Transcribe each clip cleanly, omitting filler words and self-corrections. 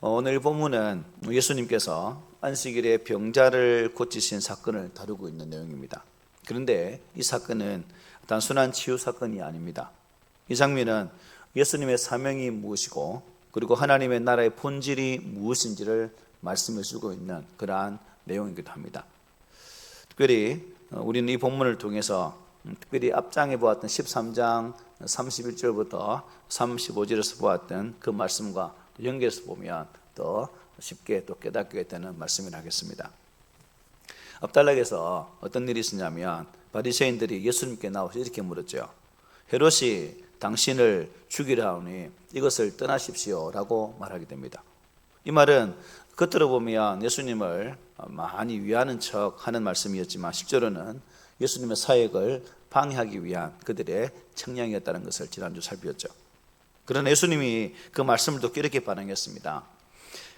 오늘 본문은 예수님께서 안식일에 병자를 고치신 사건을 다루고 있는 내용입니다. 그런데 이 사건은 단순한 치유 사건이 아닙니다. 이 장면은 예수님의 사명이 무엇이고 그리고 하나님의 나라의 본질이 무엇인지를 말씀해 주고 있는 그러한 내용이기도 합니다. 특별히 우리는 이 본문을 통해서 특별히 앞장에 보았던 13장 31절부터 35절에서 보았던 그 말씀과 연결해서 보면 더 쉽게 또 깨닫게 되는 말씀을 하겠습니다. 앞단락에서 어떤 일이 있었냐면 바리새인들이 예수님께 나와서 이렇게 물었죠. 헤롯이 당신을 죽이려 하오니 이것을 떠나십시오 라고 말하게 됩니다. 이 말은 겉으로 보면 예수님을 많이 위하는 척 하는 말씀이었지만 실제로는 예수님의 사역을 방해하기 위한 그들의 청량이었다는 것을 지난주 살폈죠. 그러나 예수님이 그 말씀을 듣고 이렇게 반응했습니다.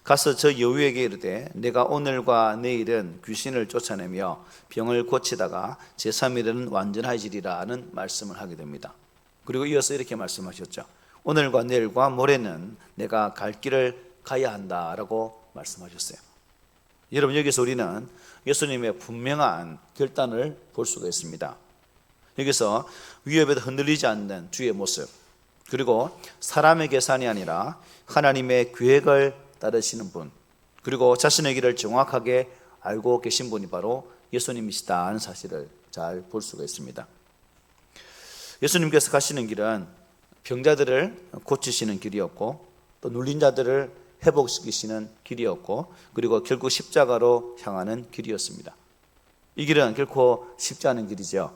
가서 저 여우에게 이르되 내가 오늘과 내일은 귀신을 쫓아내며 병을 고치다가 제3일은 완전하여지리라는 말씀을 하게 됩니다. 그리고 이어서 이렇게 말씀하셨죠. 오늘과 내일과 모레는 내가 갈 길을 가야 한다라고 말씀하셨어요. 여러분, 여기서 우리는 예수님의 분명한 결단을 볼 수가 있습니다. 여기서 위협에도 흔들리지 않는 주의 모습, 그리고 사람의 계산이 아니라 하나님의 계획을 따르시는 분, 그리고 자신의 길을 정확하게 알고 계신 분이 바로 예수님이시다 하는 사실을 잘 볼 수가 있습니다. 예수님께서 가시는 길은 병자들을 고치시는 길이었고 또 눌린 자들을 회복시키시는 길이었고 그리고 결국 십자가로 향하는 길이었습니다. 이 길은 결코 쉽지 않은 길이죠.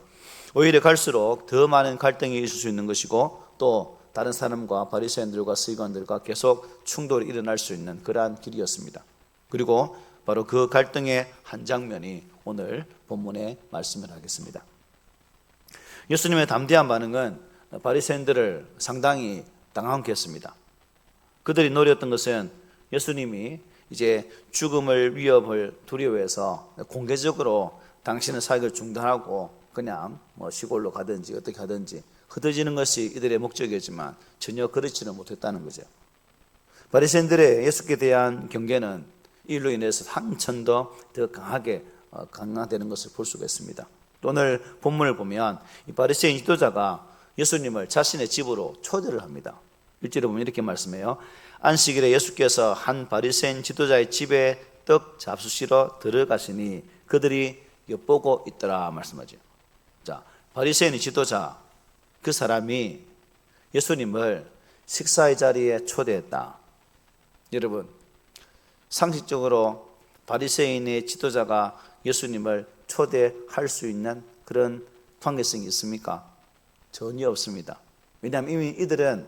오히려 갈수록 더 많은 갈등이 있을 수 있는 것이고 또 다른 사람과 바리새인들과 서기관들과 계속 충돌이 일어날 수 있는 그러한 길이었습니다. 그리고 바로 그 갈등의 한 장면이 오늘 본문의 말씀을 하겠습니다. 예수님의 담대한 반응은 바리새인들을 상당히 당황케 했습니다. 그들이 노렸던 것은 예수님이 이제 죽음을 위협을 두려워해서 공개적으로 당신의 사역을 중단하고 그냥 시골로 가든지 어떻게 하든지 흩어지는 것이 이들의 목적이었지만 전혀 그렇지는 못했다는 거죠. 바리새인들의 예수께 대한 경계는 이 일로 인해서 한층 더 강하게 강화되는 것을 볼 수가 있습니다. 오늘 본문을 보면 이 바리새인 지도자가 예수님을 자신의 집으로 초대를 합니다. 1절에 보면 이렇게 말씀해요. 안식일에 예수께서 한 바리새인 지도자의 집에 떡 잡수시러 들어가시니 그들이 엿보고 있더라 말씀하죠. 자, 바리새인 지도자, 그 사람이 예수님을 식사의 자리에 초대했다. 여러분, 상식적으로 바리새인의 지도자가 예수님을 초대할 수 있는 그런 관계성이 있습니까? 전혀 없습니다. 왜냐하면 이미 이들은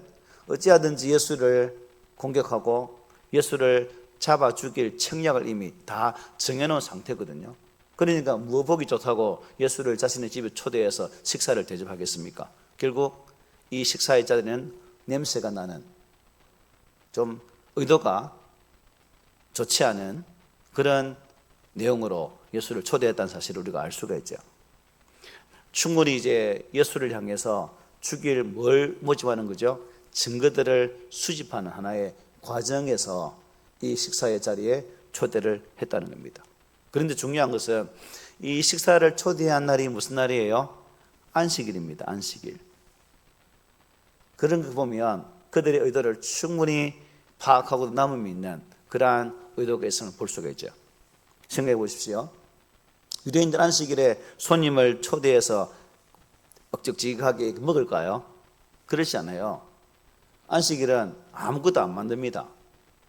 어찌하든지 예수를 공격하고 예수를 잡아 죽일 책략을 이미 다 정해놓은 상태거든요. 그러니까 무엇 보기 좋다고 예수를 자신의 집에 초대해서 식사를 대접하겠습니까? 결국 이 식사의 자리는 냄새가 나는 좀 의도가 좋지 않은 그런 내용으로 예수를 초대했다는 사실을 우리가 알 수가 있죠. 충분히 이제 예수를 향해서 죽일 뭘 모집하는 거죠? 증거들을 수집하는 하나의 과정에서 이 식사의 자리에 초대를 했다는 겁니다. 그런데 중요한 것은 이 식사를 초대한 날이 무슨 날이에요? 안식일입니다. 안식일. 그런 거 보면 그들의 의도를 충분히 파악하고 남음이 있는 그러한 의도가 있음을 볼 수가 있죠. 생각해 보십시오. 유대인들 안식일에 손님을 초대해서 억적지근하게 먹을까요? 그렇지 않아요. 안식일은 아무것도 안 만듭니다.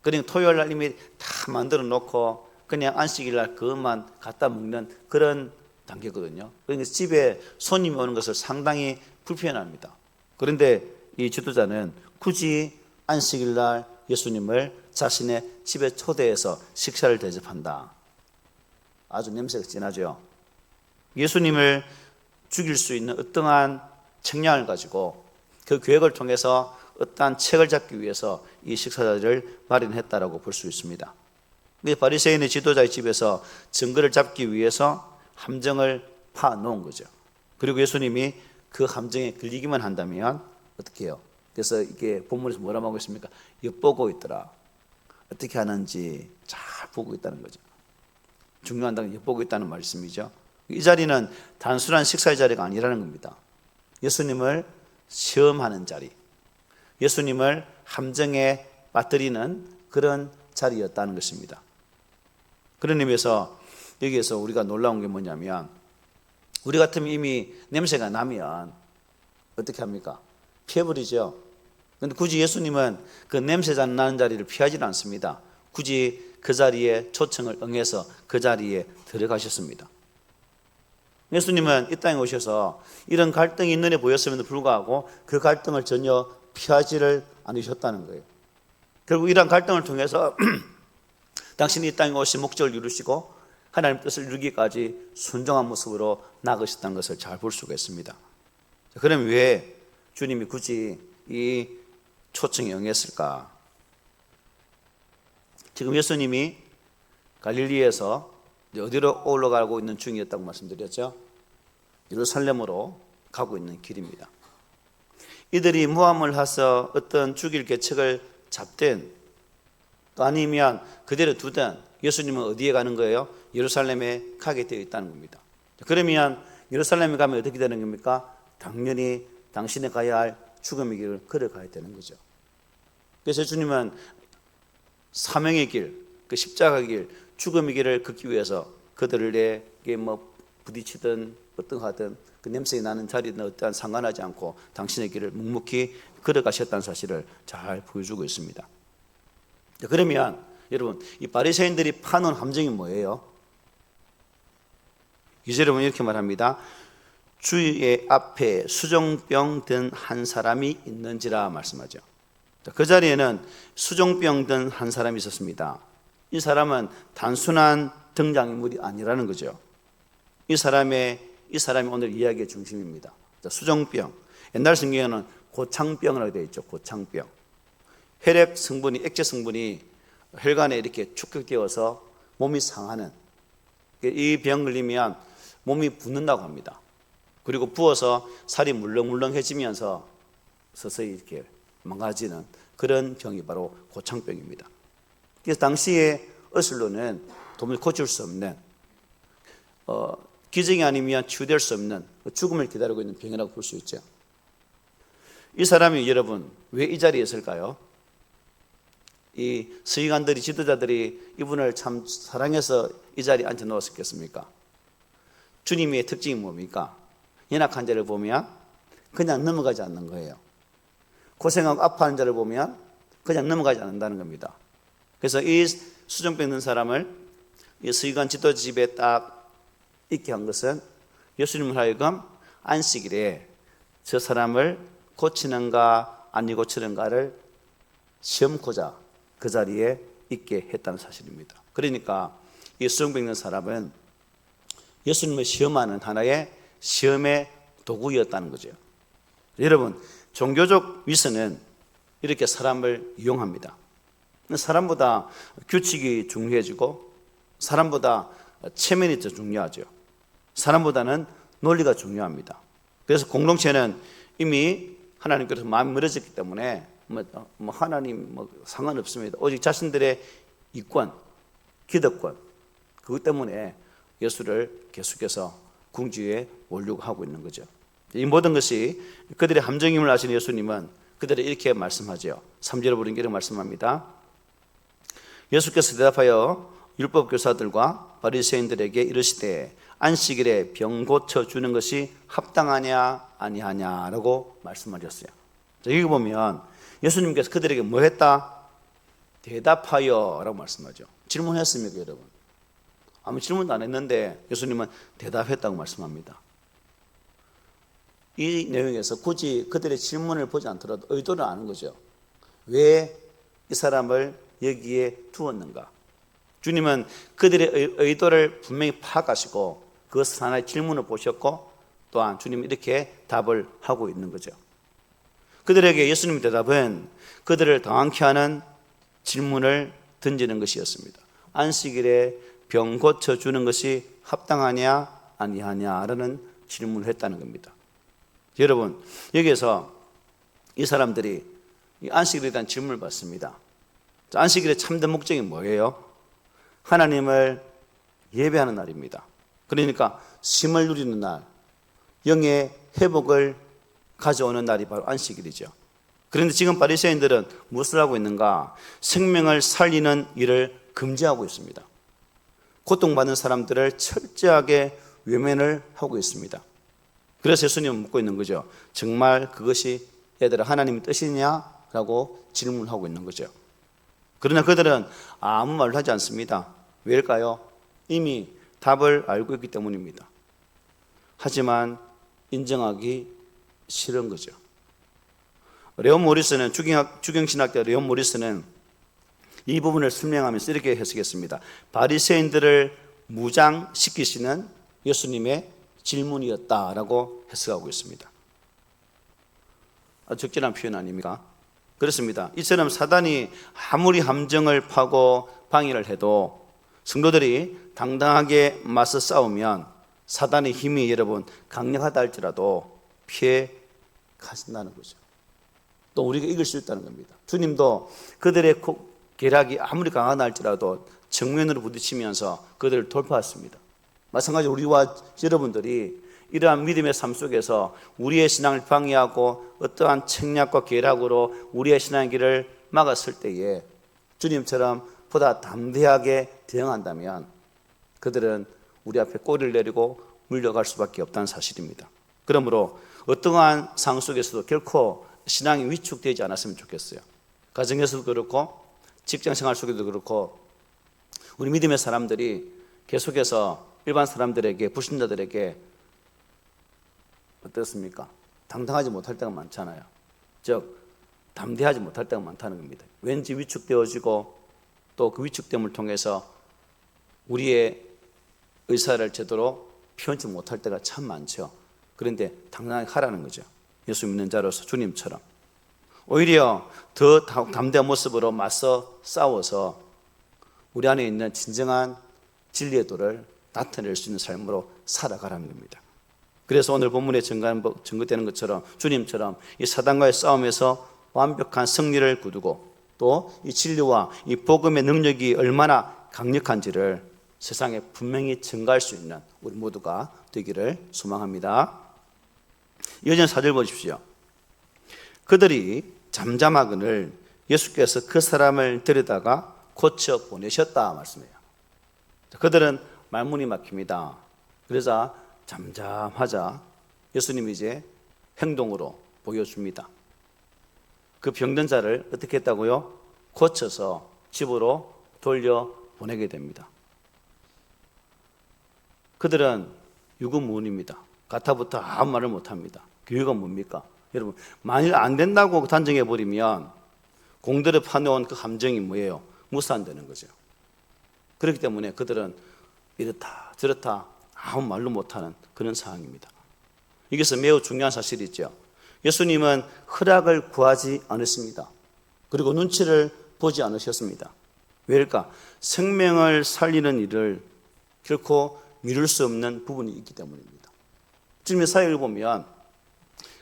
그러니까 토요일 날 이미 다 만들어 놓고 그냥 안식일 날 그것만 갖다 먹는 그런 단계거든요. 그러니까 집에 손님이 오는 것을 상당히 불편합니다. 그런데 이 지도자는 굳이 안식일 날 예수님을 자신의 집에 초대해서 식사를 대접한다. 아주 냄새가 진하죠. 예수님을 죽일 수 있는 어떠한 책략을 가지고 그 계획을 통해서 어떠한 책을 잡기 위해서 이 식사자리를 마련했다라고 볼 수 있습니다. 바리새인의 지도자의 집에서 증거를 잡기 위해서 함정을 파놓은 거죠. 그리고 예수님이 그 함정에 걸리기만 한다면 어떻게 해요? 그래서 이게 본문에서 뭐라고 하고 있습니까? 엿보고 있더라. 어떻게 하는지 잘 보고 있다는 거죠. 중요하다는 게 보고 있다는 말씀이죠. 이 자리는 단순한 식사의 자리가 아니라는 겁니다. 예수님을 시험하는 자리, 예수님을 함정에 빠뜨리는 그런 자리였다는 것입니다. 그런 의미에서 여기에서 우리가 놀라운 게 뭐냐면, 우리 같으면 이미 냄새가 나면 어떻게 합니까? 피해버리죠. 그런데 굳이 예수님은 그 냄새 나는 자리를 피하지 않습니다. 굳이 그 자리에 초청을 응해서 그 자리에 들어가셨습니다. 예수님은 이 땅에 오셔서 이런 갈등이 있는 애 보였음에도 불구하고 그 갈등을 전혀 피하지를 않으셨다는 거예요. 결국 이런 갈등을 통해서 당신이 이 땅에 오신 목적을 이루시고 하나님 뜻을 이루기까지 순종한 모습으로 나가셨다는 것을 잘 볼 수가 있습니다. 그럼 왜 주님이 굳이 이 초청에 응했을까? 지금 예수님이 갈릴리에서 어디로 올라가고 있는 중이었다고 말씀드렸죠? 예루살렘으로 가고 있는 길입니다. 이들이 모함을 해서 어떤 죽일 계책을 잡든 또 아니면 그대로 두든 예수님은 어디에 가는 거예요? 예루살렘에 가게 되어 있다는 겁니다. 그러면 예루살렘에 가면 어떻게 되는 겁니까? 당연히 당신이 가야 할 죽음의 길을 걸어가야 되는 거죠. 그래서 주님은 사명의 길, 그 십자가의 길, 죽음의 길을 걷기 위해서 그들에게 부딪히든 어떤 하든 그 냄새 나는 자리는 어떠한 상관하지 않고 당신의 길을 묵묵히 걸어가셨다는 사실을 잘 보여주고 있습니다. 그러면 여러분, 이 바리새인들이 파놓은 함정이 뭐예요? 이제 여러분 이렇게 말합니다. 주의 앞에 수종병 든 한 사람이 있는지라 말씀하죠. 그 자리에는 수종병 든 한 사람이 있었습니다. 이 사람은 단순한 등장인물이 아니라는 거죠. 이 사람이 오늘 이야기의 중심입니다. 수종병, 옛날 성경에는 고창병이라고 되어 있죠. 고창병. 혈액 성분이, 액체 성분이 혈관에 이렇게 축적되어서 몸이 상하는, 이 병 걸리면 몸이 붓는다고 합니다. 그리고 부어서 살이 물렁물렁해지면서 서서히 이렇게 망가지는 그런 병이 바로 고창병입니다. 그래서 당시에 어슬로는 도무지 고칠 수 없는, 기증이 아니면 치유될 수 없는 죽음을 기다리고 있는 병이라고 볼 수 있죠. 이 사람이 여러분 왜 이 자리에 있을까요? 이 서기관들이, 지도자들이 이분을 참 사랑해서 이 자리에 앉혀 놓았겠습니까? 주님의 특징이 뭡니까? 연약한 자를 보면 그냥 넘어가지 않는 거예요. 고생하고 아파하는 자를 보면 그냥 넘어가지 않는다는 겁니다. 그래서 이 수종병 있는 사람을 이 서기관 지도자 집에 딱 있게 한 것은 예수님을 하여금 안식일에 저 사람을 고치는가 아니 고치는가를 시험코자 그 자리에 있게 했다는 사실입니다. 그러니까 이 수종병 있는 사람은 예수님을 시험하는 하나의 시험의 도구였다는 거죠. 여러분, 종교적 위선은 이렇게 사람을 이용합니다. 사람보다 규칙이 중요해지고 사람보다 체면이 더 중요하죠. 사람보다는 논리가 중요합니다. 그래서 공동체는 이미 하나님께서 마음이 멀어졌기 때문에 하나님 상관없습니다. 오직 자신들의 이권, 기득권, 그것 때문에 예수를 계속해서 궁지에 올려고 하고 있는 거죠. 이 모든 것이 그들의 함정임을 아시는 예수님은 그들을 이렇게 말씀하죠. 3절에 보면 이렇게 말씀합니다. 예수께서 대답하여 율법 교사들과 바리새인들에게 이르시되 안식일에 병 고쳐 주는 것이 합당하냐 아니하냐라고 말씀하셨어요. 여기 보면 예수님께서 그들에게 뭐 했다? 대답하여 라고 말씀하죠. 질문했습니까, 여러분? 아무 질문도 안 했는데 예수님은 대답했다고 말씀합니다. 이 내용에서 굳이 그들의 질문을 보지 않더라도 의도를 아는 거죠. 왜 이 사람을 여기에 두었는가? 주님은 그들의 의도를 분명히 파악하시고 그것을 하나의 질문을 보셨고 또한 주님이 이렇게 답을 하고 있는 거죠. 그들에게 예수님의 대답은 그들을 당황케 하는 질문을 던지는 것이었습니다. 안식일에 병 고쳐주는 것이 합당하냐 아니하냐라는 질문을 했다는 겁니다. 여러분, 여기에서 이 사람들이 이 안식일에 대한 질문을 받습니다. 안식일의 참된 목적이 뭐예요? 하나님을 예배하는 날입니다. 그러니까 쉼을 누리는 날, 영의 회복을 가져오는 날이 바로 안식일이죠. 그런데 지금 바리새인들은 무엇을 하고 있는가? 생명을 살리는 일을 금지하고 있습니다. 고통받는 사람들을 철저하게 외면을 하고 있습니다. 그래서 예수님은 묻고 있는 거죠. 정말 그것이 얘들아 하나님의 뜻이냐라고 질문하고 있는 거죠. 그러나 그들은 아무 말을 하지 않습니다. 왜일까요? 이미 답을 알고 있기 때문입니다. 하지만 인정하기 싫은 거죠. 레온 모리스는 주경신학자 레온 모리스는 이 부분을 설명하면서 이렇게 해석했습니다. 바리새인들을 무장시키시는 예수님의 질문이었다라고 해석하고 있습니다. 적절한 표현 아닙니까? 그렇습니다. 이처럼 사단이 아무리 함정을 파고 방해를 해도 성도들이 당당하게 맞서 싸우면 사단의 힘이 여러분 강력하다 할지라도 피해 가신다는 거죠. 또 우리가 이길 수 있다는 겁니다. 주님도 그들의 계략이 아무리 강하다 할지라도 정면으로 부딪히면서 그들을 돌파했습니다. 마찬가지로 우리와 여러분들이 이러한 믿음의 삶 속에서 우리의 신앙을 방해하고 어떠한 책략과 계략으로 우리의 신앙의 길을 막았을 때에 주님처럼 보다 담대하게 대응한다면 그들은 우리 앞에 꼬리를 내리고 물려갈 수밖에 없다는 사실입니다. 그러므로 어떠한 상황 속에서도 결코 신앙이 위축되지 않았으면 좋겠어요. 가정에서도 그렇고 직장생활 속에도 그렇고 우리 믿음의 사람들이 계속해서 일반 사람들에게 불신자들에게 어떻습니까? 당당하지 못할 때가 많잖아요. 즉 담대하지 못할 때가 많다는 겁니다. 왠지 위축되어지고 또 그 위축됨을 통해서 우리의 의사를 제대로 표현치 못할 때가 참 많죠. 그런데 당당하게 하라는 거죠. 예수 믿는 자로서 주님처럼 오히려 더 담대한 모습으로 맞서 싸워서 우리 안에 있는 진정한 진리의 도를 나타낼 수 있는 삶으로 살아가라는 겁니다. 그래서 오늘 본문에 증거되는 것처럼 주님처럼 이 사단과의 싸움에서 완벽한 승리를 거두고 또 이 진리와 이 복음의 능력이 얼마나 강력한지를 세상에 분명히 증가할 수 있는 우리 모두가 되기를 소망합니다. 이어지는 4절 보십시오. 그들이 잠잠하거늘 예수께서 그 사람을 데려다가 고쳐 보내셨다 말씀해요. 그들은 말문이 막힙니다. 그래서 잠잠하자 예수님이 이제 행동으로 보여줍니다. 그 병든 자를 어떻게 했다고요? 고쳐서 집으로 돌려보내게 됩니다. 그들은 유구무원입니다. 가타부터 아무 말을 못합니다. 그 이유가 뭡니까? 여러분, 만일 안 된다고 단정해버리면 공들여 파놓은 그 함정이 뭐예요? 무산되는 거죠. 그렇기 때문에 그들은 이렇다 저렇다 아무 말로 못하는 그런 상황입니다. 이것은 매우 중요한 사실이죠. 예수님은 허락을 구하지 않으십니다. 그리고 눈치를 보지 않으셨습니다. 왜일까? 생명을 살리는 일을 결코 미룰 수 없는 부분이 있기 때문입니다. 주님의 사역을 보면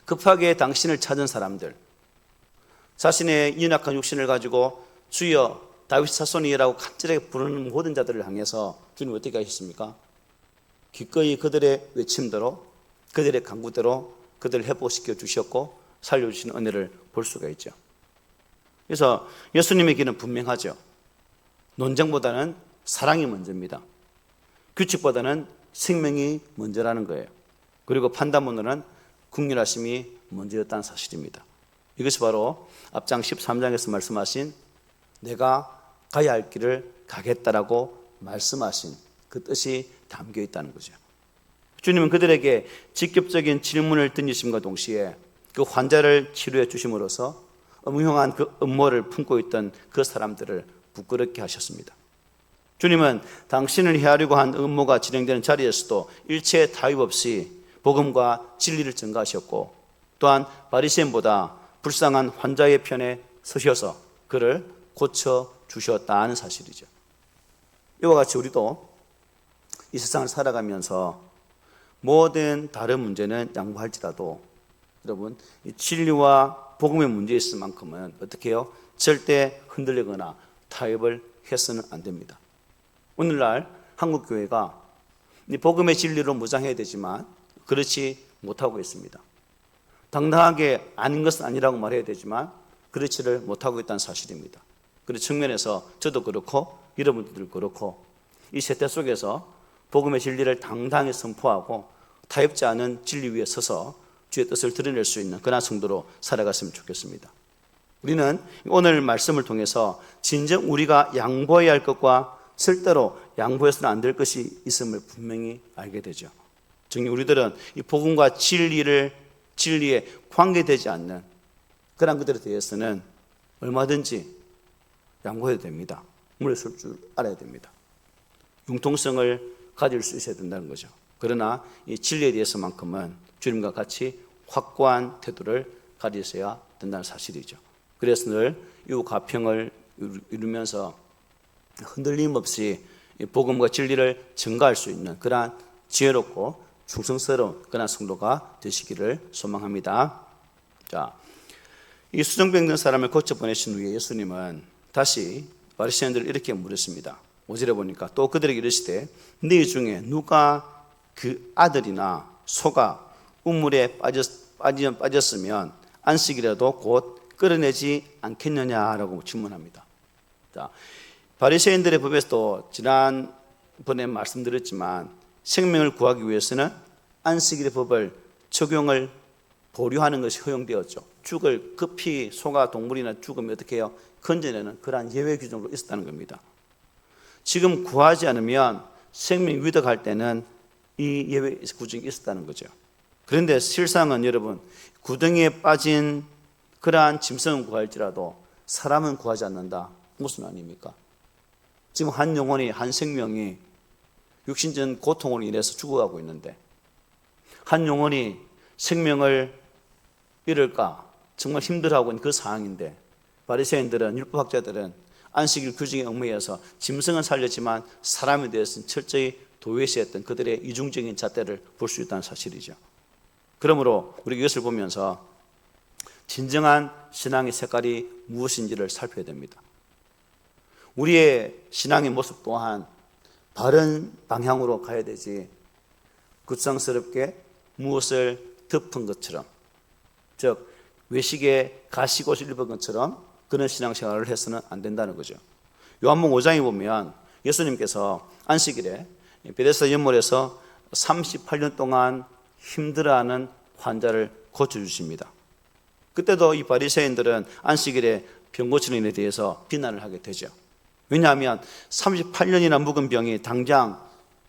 급하게 당신을 찾은 사람들, 자신의 연약한 육신을 가지고 주여 다윗 자손이라고 간절하게 부르는 모든 자들을 향해서 주님 어떻게 하셨습니까? 기꺼이 그들의 외침대로 그들의 간구대로 그들을 회복시켜 주셨고 살려주신 은혜를 볼 수가 있죠. 그래서 예수님의 길은 분명하죠. 논쟁보다는 사랑이 먼저입니다. 규칙보다는 생명이 먼저라는 거예요. 그리고 판단문으로는 국률하심이 먼저였다는 사실입니다. 이것이 바로 앞장 13장에서 말씀하신 내가 가야 할 길을 가겠다라고 말씀하신 그 뜻이 담겨 있다는 거죠. 주님은 그들에게 직접적인 질문을 던지심과 동시에 그 환자를 치료해 주심으로써 음흉한 그 음모를 품고 있던 그 사람들을 부끄럽게 하셨습니다. 주님은 당신을 헤아리고 한 음모가 진행되는 자리에서도 일체 타협 없이 복음과 진리를 전가하셨고 또한 바리새인보다 불쌍한 환자의 편에 서셔서 그를 고쳐 주셨다는 사실이죠. 이와 같이 우리도 이 세상을 살아가면서 모든 다른 문제는 양보할지라도 여러분 이 진리와 복음의 문제에 있을 만큼은 어떻게 해요? 절대 흔들리거나 타협을 해서는 안 됩니다. 오늘날 한국 교회가 이 복음의 진리로 무장해야 되지만 그렇지 못하고 있습니다. 당당하게 아닌 것은 아니라고 말해야 되지만 그렇지를 못하고 있다는 사실입니다. 그런 측면에서 저도 그렇고 여러분들도 그렇고 이 세대 속에서 복음의 진리를 당당히 선포하고 타협지 않은 진리 위에 서서 주의 뜻을 드러낼 수 있는 그런 성도로 살아갔으면 좋겠습니다. 우리는 오늘 말씀을 통해서 진정 우리가 양보해야 할 것과 절대로 양보해서는 안 될 것이 있음을 분명히 알게 되죠. 즉 우리들은 이 복음과 진리에 관계되지 않는 그런 것들에 대해서는 얼마든지 양보해도 됩니다. 물러설 줄 알아야 됩니다. 융통성을 가질 수 있어야 된다는 거죠. 그러나 이 진리에 대해서만큼은 주님과 같이 확고한 태도를 가지셔야 된다는 사실이죠. 그래서 늘 이 가평을 이루면서 흔들림 없이 복음과 진리를 증가할 수 있는 그러한 지혜롭고 충성스러운 그러한 성도가 되시기를 소망합니다. 자, 이 수정병든 사람을 고쳐 보내신 후에 예수님은 다시 바리새인들을 이렇게 물으십니다. 5절에 보니까 또 그들에게 이르시되 너희 중에 누가 그 아들이나 소가 우물에 빠졌으면 안식이라도 곧 끌어내지 않겠느냐라고 질문합니다. 자, 바리새인들의 법에서도 지난번에 말씀드렸지만 생명을 구하기 위해서는 안식일의 법을 적용을 보류하는 것이 허용되었죠. 죽을 급히 소가 동물이나 죽으면 어떻게 해요? 건져내는 그러한 예외 규정으로 있었다는 겁니다. 지금 구하지 않으면 생명이 위독할 때는 이 예외 규정이 있었다는 거죠. 그런데 실상은 여러분 구덩이에 빠진 그러한 짐승은 구할지라도 사람은 구하지 않는다. 무슨 아닙니까? 지금 한 영혼이 한 생명이 육신적인 고통으로 인해서 죽어가고 있는데 한 영혼이 생명을 잃을까 정말 힘들어하고 있는 그 상황인데 바리새인들은 율법학자들은 안식일 규정에 얽매여서 짐승은 살렸지만 사람에 대해서는 철저히 도외시했던 그들의 이중적인 잣대를 볼 수 있다는 사실이죠. 그러므로 우리가 이것을 보면서 진정한 신앙의 색깔이 무엇인지를 살펴야 됩니다. 우리의 신앙의 모습 또한 바른 방향으로 가야 되지 굳상스럽게 무엇을 덮은 것처럼 즉 외식에 가시옷을 입은 것처럼 그런 신앙생활을 해서는 안 된다는 거죠. 요한복음 5장에 보면 예수님께서 안식일에 베데스다 연못에서 38년 동안 힘들어하는 환자를 고쳐주십니다. 그때도 이 바리새인들은 안식일에 병 고치는 일에 대해서 비난을 하게 되죠. 왜냐하면 38년이나 묵은 병이 당장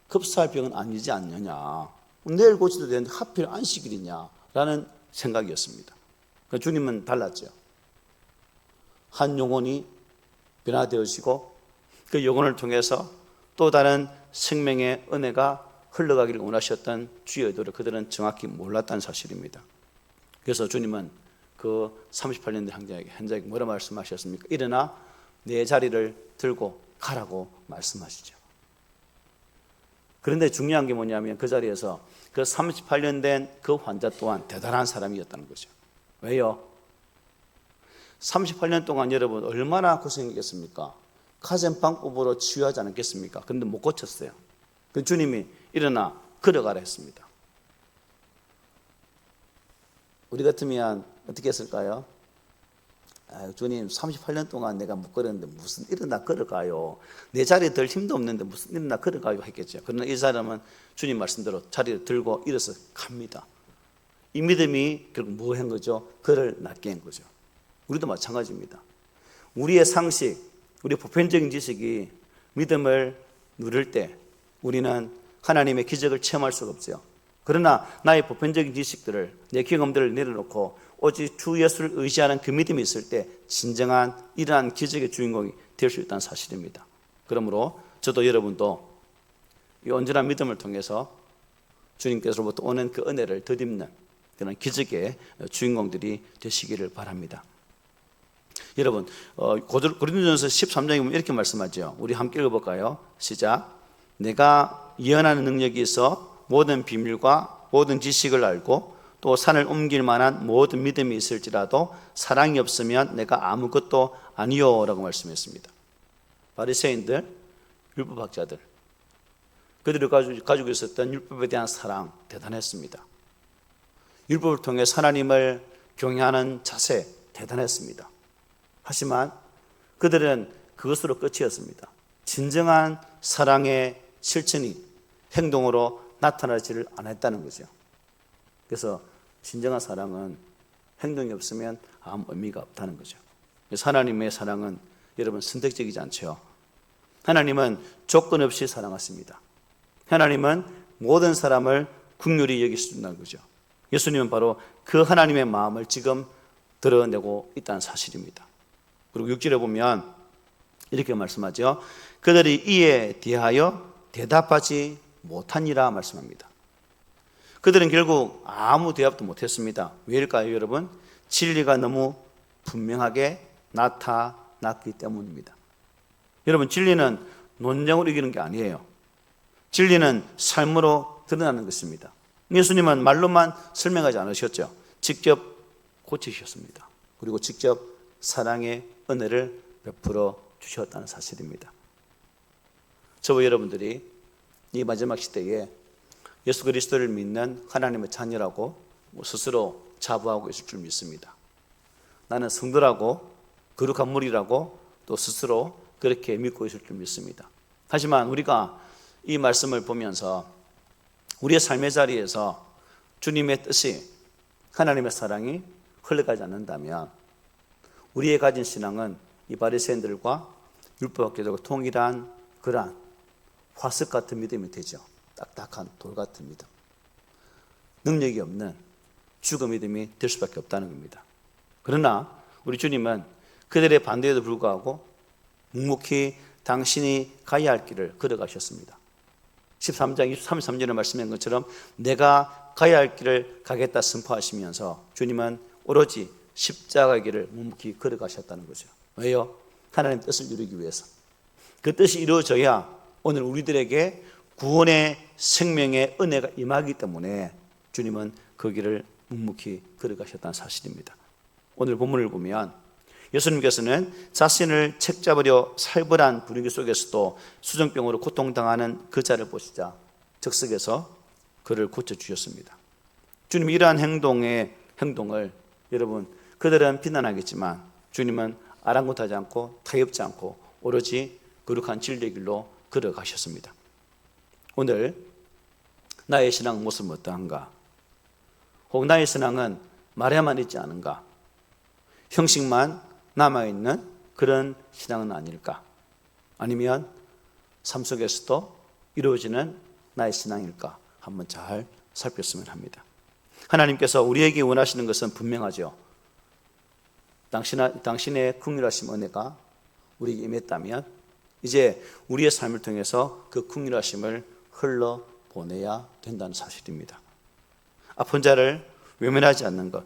급사할 병은 아니지 않느냐, 내일 고쳐도 되는데 하필 안식일이냐라는 생각이었습니다. 주님은 달랐죠. 한 영혼이 변화되어지고 그 영혼을 통해서 또 다른 생명의 은혜가 흘러가기를 원하셨던 주의 의도를 그들은 정확히 몰랐다는 사실입니다. 그래서 주님은 그 38년 된 환자에게 뭐라 말씀하셨습니까? 일어나 내 자리를 들고 가라고 말씀하시죠. 그런데 중요한 게 뭐냐면 그 자리에서 그 38년 된 그 환자 또한 대단한 사람이었다는 거죠. 왜요? 38년 동안 여러분 얼마나 고생했겠습니까? 가전방법으로 치유하지 않았겠습니까? 그런데 못 고쳤어요. 그 주님이 일어나 걸어가라 했습니다. 우리 같으면 어떻게 했을까요? 주님 38년 동안 내가 못 걸었는데 무슨 일어나 걸어가요. 내 자리에 들 힘도 없는데 무슨 일어나 걸어가요 했겠죠. 그러나 이 사람은 주님 말씀대로 자리를 들고 일어서 갑니다. 이 믿음이 결국 뭐 한 거죠? 그를 낫게 한 거죠. 우리도 마찬가지입니다. 우리의 상식, 우리의 보편적인 지식이 믿음을 누릴 때 우리는 하나님의 기적을 체험할 수가 없죠. 그러나 나의 보편적인 지식들을, 내 경험들을 내려놓고 오직 주 예수를 의지하는 그 믿음이 있을 때 진정한 이러한 기적의 주인공이 될 수 있다는 사실입니다. 그러므로 저도 여러분도 이 온전한 믿음을 통해서 주님께서로부터 오는 그 은혜를 덧입는 그런 기적의 주인공들이 되시기를 바랍니다. 여러분 고린도전서 13장에 보면 이렇게 말씀하죠. 우리 함께 읽어볼까요? 시작. 내가 예언하는 능력이 있어 모든 비밀과 모든 지식을 알고 또 산을 옮길 만한 모든 믿음이 있을지라도 사랑이 없으면 내가 아무것도 아니요 라고 말씀했습니다. 바리새인들, 율법학자들, 그들이 가지고 있었던 율법에 대한 사랑 대단했습니다. 율법을 통해 하나님을 경외하는 자세 대단했습니다. 하지만 그들은 그것으로 끝이었습니다. 진정한 사랑의 실천이 행동으로 나타나지를 않았다는 거죠. 그래서 진정한 사랑은 행동이 없으면 아무 의미가 없다는 거죠. 그래서 하나님의 사랑은 여러분 선택적이지 않죠. 하나님은 조건 없이 사랑하십니다. 하나님은 모든 사람을 긍휼히 여기신다는 거죠. 예수님은 바로 그 하나님의 마음을 지금 드러내고 있다는 사실입니다. 그리고 6절에 보면 이렇게 말씀하죠. 그들이 이에 대하여 대답하지 못하니라 말씀합니다. 그들은 결국 아무 대답도 못했습니다. 왜일까요, 여러분? 진리가 너무 분명하게 나타났기 때문입니다. 여러분, 진리는 논쟁으로 이기는 게 아니에요. 진리는 삶으로 드러나는 것입니다. 예수님은 말로만 설명하지 않으셨죠. 직접 고치셨습니다. 그리고 직접 사랑의 은혜를 베풀어 주셨다는 사실입니다. 저와 여러분들이 이 마지막 시대에 예수 그리스도를 믿는 하나님의 자녀라고 스스로 자부하고 있을 줄 믿습니다. 나는 성도라고, 거룩한 무리라고 또 스스로 그렇게 믿고 있을 줄 믿습니다. 하지만 우리가 이 말씀을 보면서 우리의 삶의 자리에서 주님의 뜻이, 하나님의 사랑이 흘러가지 않는다면 우리의 가진 신앙은 이 바리새인들과 율법학자들과 동일한 그러한 화석 같은 믿음이 되죠. 딱딱한 돌 같은 믿음, 능력이 없는 죽은 믿음이 될 수밖에 없다는 겁니다. 그러나 우리 주님은 그들의 반대에도 불구하고 묵묵히 당신이 가야 할 길을 걸어가셨습니다. 13장 33절의 말씀인 것처럼 내가 가야 할 길을 가겠다 선포하시면서 주님은 오로지 십자가의 길을 묵묵히 걸어가셨다는 거죠. 왜요? 하나님의 뜻을 이루기 위해서. 그 뜻이 이루어져야 오늘 우리들에게 구원의 생명의 은혜가 임하기 때문에 주님은 그 길을 묵묵히 걸어가셨다는 사실입니다. 오늘 본문을 보면 예수님께서는 자신을 책잡으려 살벌한 분위기 속에서도 수정병으로 고통당하는 그 자를 보시자 즉석에서 그를 고쳐주셨습니다. 주님이 이러한 행동을 여러분, 그들은 비난하겠지만 주님은 아랑곳하지 않고 타협지 않고 오로지 거룩한 진리의 길로 걸어가셨습니다. 오늘 나의 신앙 모습은 어떠한가? 혹 나의 신앙은 말에만 있지 않은가? 형식만 남아있는 그런 신앙은 아닐까? 아니면 삶 속에서도 이루어지는 나의 신앙일까? 한번 잘 살폈으면 합니다. 하나님께서 우리에게 원하시는 것은 분명하죠. 당신의 긍휼하심 은혜가 우리에게 임했다면 이제 우리의 삶을 통해서 그 긍휼하심을 흘러보내야 된다는 사실입니다. 아픈 자를 외면하지 않는 것,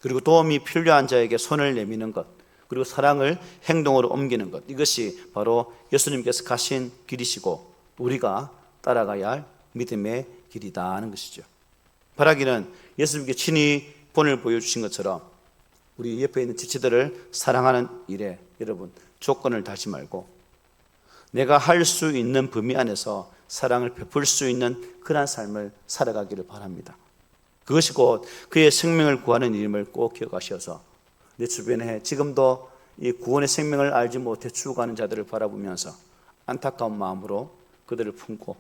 그리고 도움이 필요한 자에게 손을 내미는 것, 그리고 사랑을 행동으로 옮기는 것, 이것이 바로 예수님께서 가신 길이시고 우리가 따라가야 할 믿음의 길이다 하는 것이죠. 바라기는 예수님께 친히 본을 보여주신 것처럼 우리 옆에 있는 지체들을 사랑하는 일에 여러분 조건을 달지 말고 내가 할 수 있는 범위 안에서 사랑을 베풀 수 있는 그런 삶을 살아가기를 바랍니다. 그것이 곧 그의 생명을 구하는 일임을 꼭 기억하셔서 내 주변에 지금도 이 구원의 생명을 알지 못해 죽어가는 자들을 바라보면서 안타까운 마음으로 그들을 품고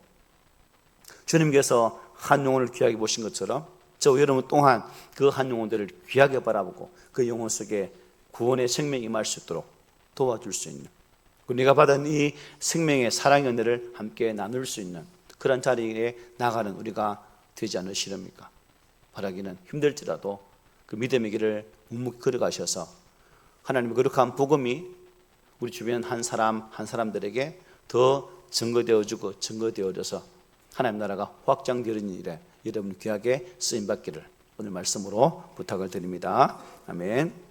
주님께서 한 영혼을 귀하게 보신 것처럼 저 여러분 또한 그 한 영혼들을 귀하게 바라보고 그 영혼 속에 구원의 생명이 임할 수 있도록 도와줄 수 있는, 그리고 내가 받은 이 생명의 사랑의 은혜를 함께 나눌 수 있는 그런 자리에 나가는 우리가 되지 않으시렵니까? 바라기는 힘들지라도 그 믿음의 길을 묵묵히 걸어가셔서 하나님의 거룩한 복음이 우리 주변 한 사람들에게 더 증거되어지고 증거되어져서 하나님 나라가 확장되는 일에 여러분 귀하게 쓰임받기를 오늘 말씀으로 부탁을 드립니다. 아멘.